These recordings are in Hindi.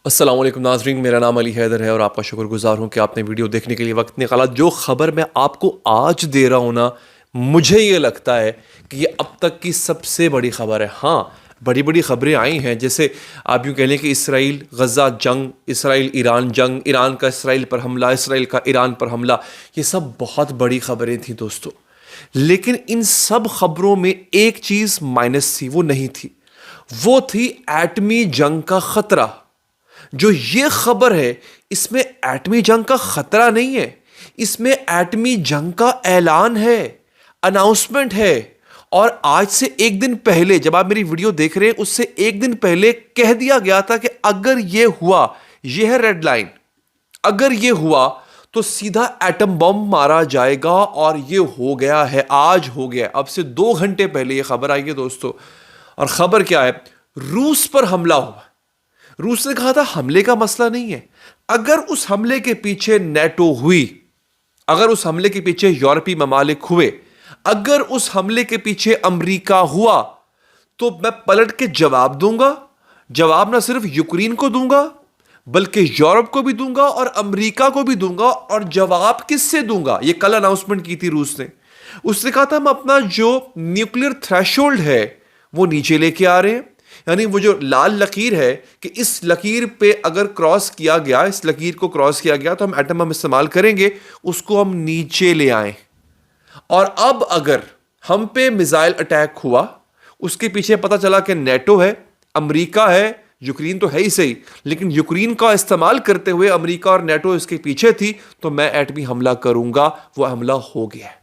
अस्सलाम वालेकुम नाज़रीन, मेरा नाम अली हैदर है और आपका शुक्रगुजार हूँ कि आपने वीडियो देखने के लिए वक्त निकाला। जो ख़बर मैं आपको आज दे रहा हूँ ना, मुझे ये लगता है कि ये अब तक की सबसे बड़ी ख़बर है। हाँ, बड़ी बड़ी ख़बरें आई हैं, जैसे आप यूँ कह लें कि इसराइल गज़ा जंग, इसराइल ईरान जंग, ईरान का इसराइल पर हमला, इसराइल का ईरान पर हमला। ये सब बहुत बड़ी ख़बरें थी दोस्तों, लेकिन इन सब ख़बरों में एक चीज़ माइनस थी, वो नहीं थी, वो थी एटमी जंग का ख़तरा। जो ये खबर है, इसमें एटमी जंग का खतरा नहीं है, इसमें एटमी जंग का ऐलान है, अनाउंसमेंट है। और आज से एक दिन पहले, जब आप मेरी वीडियो देख रहे हैं, उससे एक दिन पहले कह दिया गया था कि अगर ये हुआ, ये है रेड लाइन, अगर ये हुआ तो सीधा एटम बम मारा जाएगा। और ये हो गया है, आज हो गया। अब से 2 घंटे पहले ये खबर आई है दोस्तों। और खबर क्या है? रूस पर हमला हुआ। रूस ने कहा था हमले का मसला नहीं है, अगर उस हमले के पीछे नेटो हुई, अगर उस हमले के पीछे यूरोपीय ममालिक हुए, अगर उस हमले के पीछे अमेरिका हुआ, तो मैं पलट के जवाब दूंगा। जवाब ना सिर्फ यूक्रेन को दूंगा, बल्कि यूरोप को भी दूंगा और अमेरिका को भी दूंगा। और जवाब किससे दूंगा? ये कल अनाउंसमेंट की थी रूस ने। उसने कहा था हम अपना जो न्यूक्लियर थ्रेशोल्ड है वो नीचे लेके आ रहे हैं, यानी वो जो लाल लकीर है कि इस लकीर पे अगर क्रॉस किया गया, इस लकीर को क्रॉस किया गया तो हम एटम बम इस्तेमाल करेंगे, उसको हम नीचे ले आए। और अब अगर हम पे मिसाइल अटैक हुआ, उसके पीछे पता चला कि नेटो है, अमेरिका है, यूक्रेन तो है ही सही, लेकिन यूक्रेन का इस्तेमाल करते हुए अमेरिका और नेटो इसके पीछे थी, तो मैं एटमी हमला करूंगा। वो हमला हो गया है।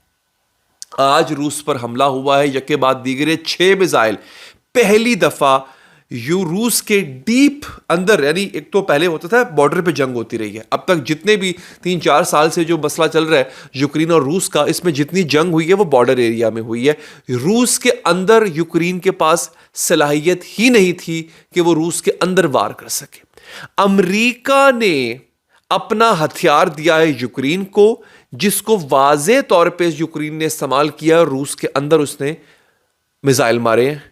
आज रूस पर हमला हुआ है, यके बाद दीगरे 6 मिसाइल। पहली दफा रूस के डीप अंदर, यानी एक तो पहले होता था बॉर्डर पे जंग होती रही है, अब तक जितने भी 3-4 साल से जो मसला चल रहा है यूक्रेन और रूस का, इसमें जितनी जंग हुई है वो बॉर्डर एरिया में हुई है। रूस के अंदर यूक्रेन के पास सलाहियत ही नहीं थी कि वो रूस के अंदर वार कर सके। अमेरिका ने अपना हथियार दिया है यूक्रेन को, जिसको वाज़े तौर पे यूक्रेन ने इस्तेमाल किया। रूस के अंदर उसने मिसाइल मारे हैं।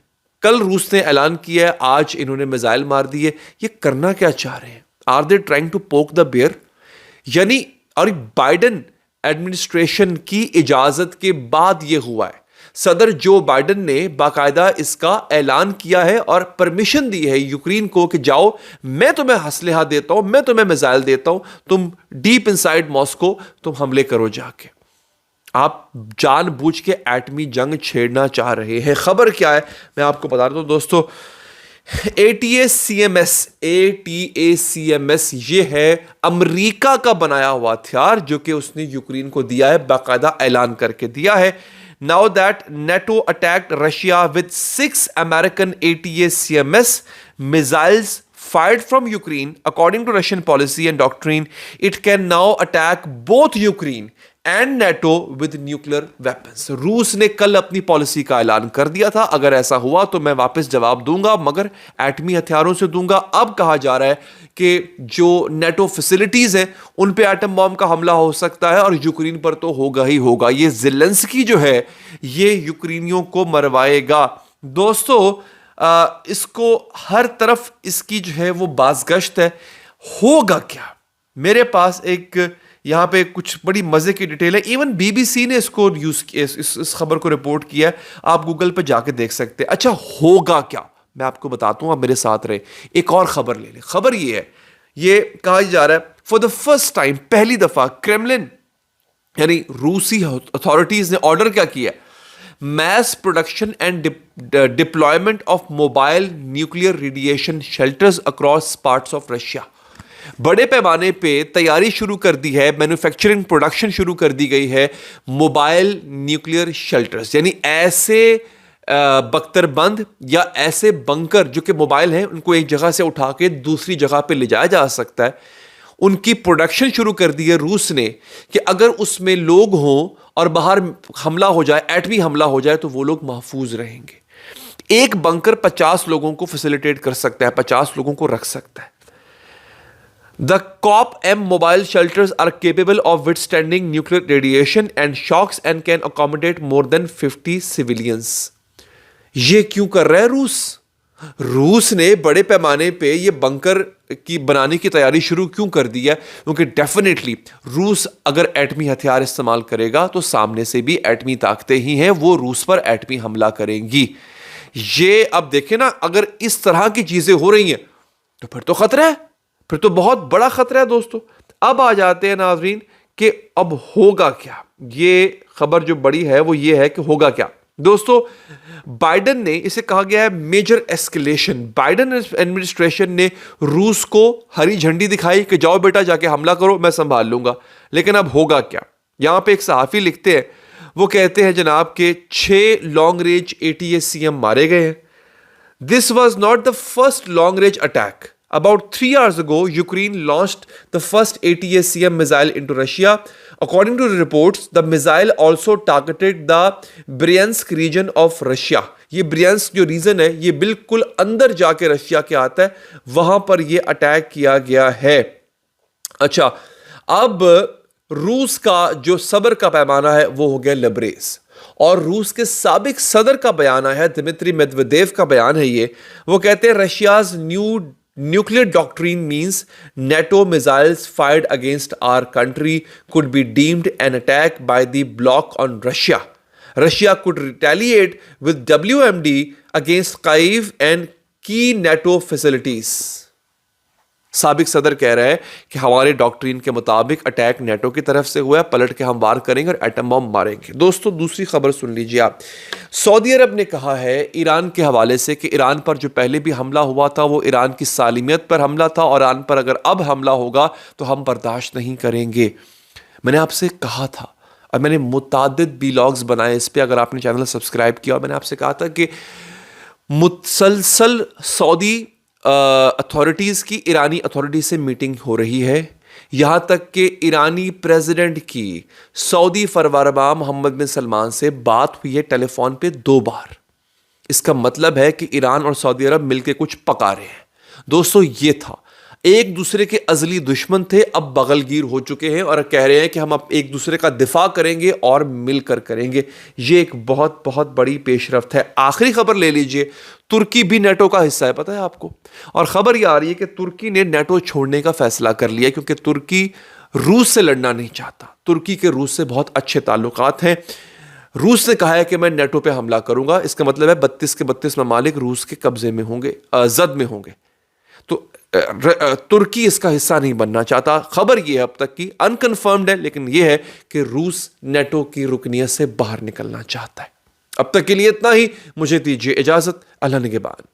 कल रूस ने ऐलान किया है, आज इन्होंने मिसाइल मार दिए। ये करना क्या चाह रहे हैं? Are they trying to poke the bear? यानी, और बाइडेन एडमिनिस्ट्रेशन की इजाजत के बाद ये हुआ है। सदर जो बाइडेन ने बाकायदा इसका ऐलान किया है और परमिशन दी है यूक्रेन को कि जाओ, मैं तुम्हें हसलेहा देता हूं, मैं तुम्हें मिसाइल देता हूं, तुम डीप इनसाइड मॉस्को तुम हमले करो जाके। आप जानबूझ के एटमी जंग छेड़ना चाह रहे हैं। खबर क्या है मैं आपको बता रहा हूं दोस्तों। ATACMS ये है अमेरिका का बनाया हुआ हथियार, जो कि उसने यूक्रेन को दिया है, बाकायदा ऐलान करके दिया है। Now that NATO attacked Russia with 6 American ATACMS missiles fired from Ukraine. According to Russian policy and doctrine, it can now attack both Ukraine and NATO with nuclear weapons. रूस ने कल अपनी पॉलिसी का ऐलान कर दिया था, अगर ऐसा हुआ तो मैं वापस जवाब दूंगा, मगर एटमी हथियारों से दूंगा। अब कहा जा रहा है कि जो नेटो फैसिलिटीज हैं उन पे एटम बम का हमला हो सकता है, और यूक्रेन पर तो होगा ही होगा। ये ज़ेलेंस्की जो है ये यूक्रेनियों को मरवाएगा दोस्तों। इसको हर तरफ इसकी जो है वो बाज़गश्त है। होगा क्या? मेरे पास एक यहाँ पे कुछ बड़ी मजे की डिटेल है। इवन BBC ने इसको यूज किया, इस खबर को रिपोर्ट किया है, आप गूगल पे जाके देख सकते हैं। अच्छा, होगा क्या मैं आपको बताता हूं, आप मेरे साथ रहे। एक और खबर ले ले। खबर ये है, ये कहा जा रहा है फॉर द फर्स्ट टाइम, पहली दफा क्रेमलिन यानी रूसी अथॉरिटीज ने ऑर्डर क्या किया? Mass production and deployment of mobile nuclear radiation shelters across parts of Russia. बड़े पैमाने पे तैयारी शुरू कर दी है, मैन्युफैक्चरिंग प्रोडक्शन शुरू कर दी गई है मोबाइल न्यूक्लियर शेल्टर्स, यानी ऐसे बख्तरबंद या ऐसे बंकर जो कि मोबाइल हैं, उनको एक जगह से उठा के दूसरी जगह पे ले जाया जा सकता है। उनकी प्रोडक्शन शुरू कर दी है रूस ने कि अगर उसमें लोग हों और बाहर हमला हो जाए, एटमी हमला हो जाए, तो वो लोग महफूज रहेंगे। एक बंकर 50 लोगों को फैसिलिटेट कर सकता है, 50 लोगों को रख सकता है। The COP-M mobile shelters are capable of withstanding nuclear radiation and shocks and can accommodate more than 50 civilians. ये क्यों कर रहा है रूस? रूस ने बड़े पैमाने पे ये बंकर की बनाने की तैयारी शुरू क्यों कर दी है? क्योंकि डेफिनेटली रूस अगर एटमी हथियार इस्तेमाल करेगा तो सामने से भी एटमी ताकतें ही हैं, वो रूस पर एटमी हमला करेंगी। ये अब देखें ना, अगर इस तरह की चीजें हो रही हैं तो फिर तो खतरा है, फिर तो बहुत बड़ा खतरा है दोस्तों। अब आ जाते हैं नाजरीन कि अब होगा क्या। ये खबर जो बड़ी है वो ये है कि होगा क्या दोस्तों। बाइडेन ने, इसे कहा गया है मेजर एस्केलेशन, बाइडेन एडमिनिस्ट्रेशन ने रूस को हरी झंडी दिखाई कि जाओ बेटा जाके हमला करो, मैं संभाल लूंगा। लेकिन अब होगा क्या? यहां पे एक सहाफी लिखते हैं, वो कहते हैं जनाब के 6 लॉन्ग रेंज ATACM मारे गए हैं। This was not the first long-range attack. About 3 hours ago, Ukraine launched the first ATACM missile into Russia. According to the reports, the missile also targeted the Bryansk region of Russia. ये ब्रियांस्क जो रीजन है, ये बिल्कुल अंदर जाके रशिया के आता है, वहां पर ये अटैक किया गया है। अच्छा, अब रूस का जो सब्र का पैमाना है वो हो गया लबरेज, और रूस के साबिक सदर का बयान है, दिमित्री मेदवेदेव का बयान है ये। वो कहते हैं Russia's new nuclear doctrine means NATO missiles fired against our country could be deemed an attack by the bloc on Russia. Russia could retaliate with WMD against Kyiv and key NATO facilities. साबिक सदर कह रहा है कि हमारे डॉक्ट्रिन के मुताबिक अटैक नेटो की तरफ से हुआ है, पलट के हम वार करेंगे और एटम बम मारेंगे। दोस्तों दूसरी खबर सुन लीजिए आप। सऊदी अरब ने कहा है ईरान के हवाले से कि ईरान पर जो पहले भी हमला हुआ था वो ईरान की सालिमियत पर हमला था, और ईरान पर अगर अब हमला होगा तो हम बर्दाश्त नहीं करेंगे। मैंने आपसे कहा था, और मैंने मुतादिद व्लॉग्स बनाए इस पर, अगर आपने चैनल सब्सक्राइब किया, मैंने आपसे कहा था कि मुसलसल सऊदी अथॉरिटीज़ की ईरानी अथॉरिटी से मीटिंग हो रही है। यहाँ तक कि ईरानी प्रेसिडेंट की सऊदी फरवरबा मोहम्मद बिन सलमान से बात हुई है टेलीफोन पे 2 बार। इसका मतलब है कि ईरान और सऊदी अरब मिलकर कुछ पका रहे हैं। दोस्तों ये था, एक दूसरे के अजली दुश्मन थे, अब बगलगीर हो चुके हैं और कह रहे हैं कि हम अब एक दूसरे का दिफा करेंगे और मिलकर करेंगे। ये एक बहुत बहुत बड़ी पेशरफ्त है। आखिरी खबर ले लीजिए, तुर्की भी नेटो का हिस्सा है, पता है आपको। और खबर यह आ रही है कि तुर्की ने नेटो छोड़ने का फैसला कर लिया, क्योंकि तुर्की रूस से लड़ना नहीं चाहता। तुर्की के रूस से बहुत अच्छे ताल्लुकात हैं। रूस ने कहा है कि मैं नेटो पे हमला करूंगा। इसका मतलब है 32 के 32 ममालिक रूस के कब्जे में होंगे, जद में होंगे। तो तुर्की इसका हिस्सा नहीं बनना चाहता। खबर यह है अब तक की अनकंफर्म्ड है, लेकिन यह है कि रूस नेटो की रुकनियत से बाहर निकलना चाहता है। अब तक के लिए इतना ही, मुझे दीजिए इजाजत। अल्लाह निगहबान।